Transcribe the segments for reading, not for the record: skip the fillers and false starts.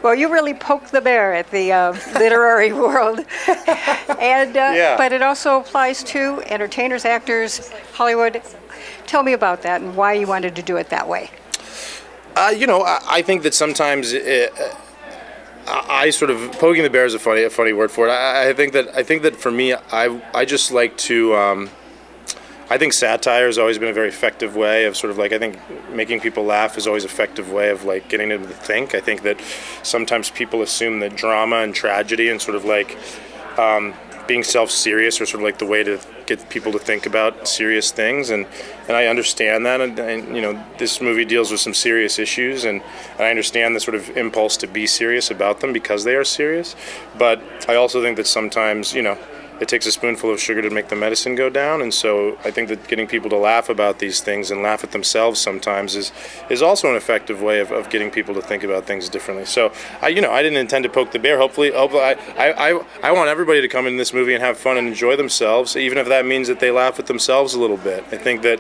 Well, you really poke the bear at the literary world. And But it also applies to entertainers, actors, Hollywood. Tell me about that and why you wanted to do it that way. I think that sometimes I sort of poking the bear is a funny word for it. I think that for me, I just like to. I think satire has always been a very effective way of sort of like, I think making people laugh is always an effective way of like getting them to think. I think that sometimes people assume that drama and tragedy and sort of like being self-serious are sort of like the way to get people to think about serious things, and I understand that, and this movie deals with some serious issues, and I understand the sort of impulse to be serious about them because they are serious, but I also think that sometimes it takes a spoonful of sugar to make the medicine go down, and so I think that getting people to laugh about these things and laugh at themselves sometimes is also an effective way of getting people to think about things differently. So I didn't intend to poke the bear. Hopefully I want everybody to come in this movie and have fun and enjoy themselves, even if that means that they laugh at themselves a little bit. I think that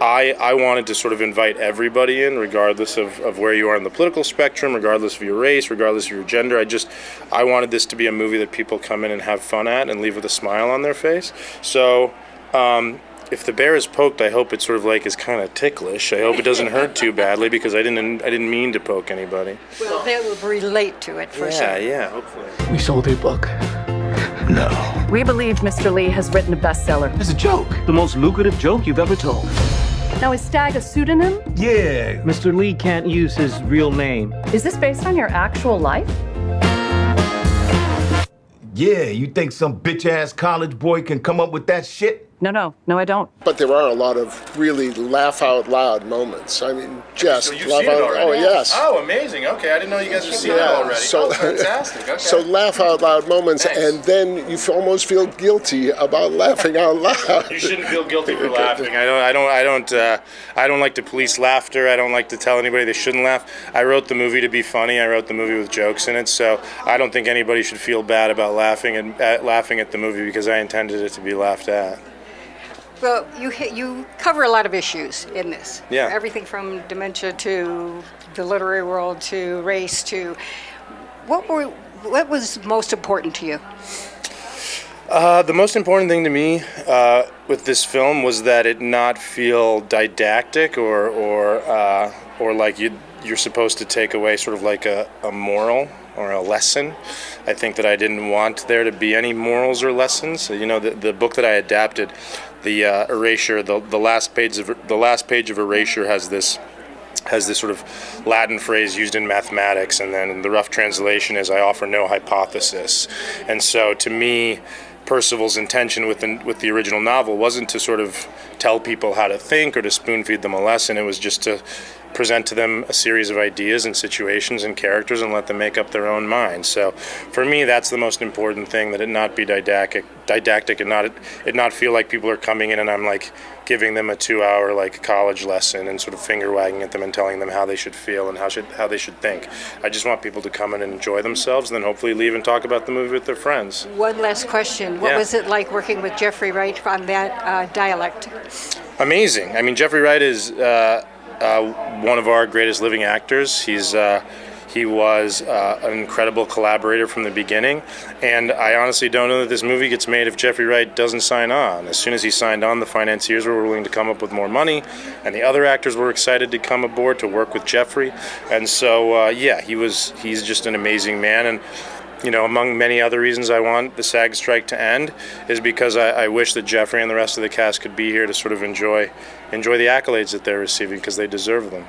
I wanted to sort of invite everybody in, regardless of where you are in the political spectrum, regardless of your race, regardless of your gender. I wanted this to be a movie that people come in and have fun at and leave with a smile on their face. So if the bear is poked, I hope it sort of like is kind of ticklish. I hope it doesn't hurt too badly because I didn't mean to poke anybody. Well, they will relate to it for sure. Yeah, hopefully. We sold your book. No. We believe Mr. Lee has written a bestseller. It's a joke. The most lucrative joke you've ever told. Now, is Stag a pseudonym? Yeah. Mr. Lee can't use his real name. Is this based on your actual life? Yeah, you think some bitch-ass college boy can come up with that shit? No, I don't. But there are a lot of really laugh-out-loud moments. I mean, just So you've laugh seen it out. already? Oh, yes. Oh, amazing. Okay, I didn't know you guys have seen it already. So, Fantastic. Okay. So laugh-out-loud moments, Thanks. and then you almost feel guilty about laughing out loud. You shouldn't feel guilty for laughing. I don't like to police laughter. I don't like to tell anybody they shouldn't laugh. I wrote the movie to be funny. I wrote the movie with jokes in it, so I don't think anybody should feel bad about laughing at the movie because I intended it to be laughed at. Well, you cover a lot of issues in this. Yeah. Everything from dementia to the literary world to race to what was most important to you? The most important thing to me with this film was that it not feel didactic or like you're supposed to take away sort of like a moral or a lesson. I think that I didn't want there to be any morals or lessons. The book that I adapted, the Erasure, the last page of Erasure has this sort of Latin phrase used in mathematics, and then the rough translation is, "I offer no hypothesis." And so to me, Percival's intention with the original novel wasn't to sort of tell people how to think or to spoon feed them a lesson. It was just to present to them a series of ideas and situations and characters and let them make up their own minds. So for me, that's the most important thing, that it not be didactic and it not feel like people are coming in and I'm like giving them a 2-hour like college lesson and sort of finger wagging at them and telling them how they should feel and how they should think. I just want people to come in and enjoy themselves and then hopefully leave and talk about the movie with their friends. One last question. What was it like working with Jeffrey Wright on that dialect? Amazing. I mean, Jeffrey Wright is one of our greatest living actors. He was an incredible collaborator from the beginning, and I honestly don't know that this movie gets made if Jeffrey Wright doesn't sign on. As soon as he signed on, the financiers were willing to come up with more money, and the other actors were excited to come aboard to work with Jeffrey. And so, he's just an amazing man. And among many other reasons I want the SAG strike to end is because I wish that Jeffrey and the rest of the cast could be here to sort of enjoy the accolades that they're receiving, because they deserve them.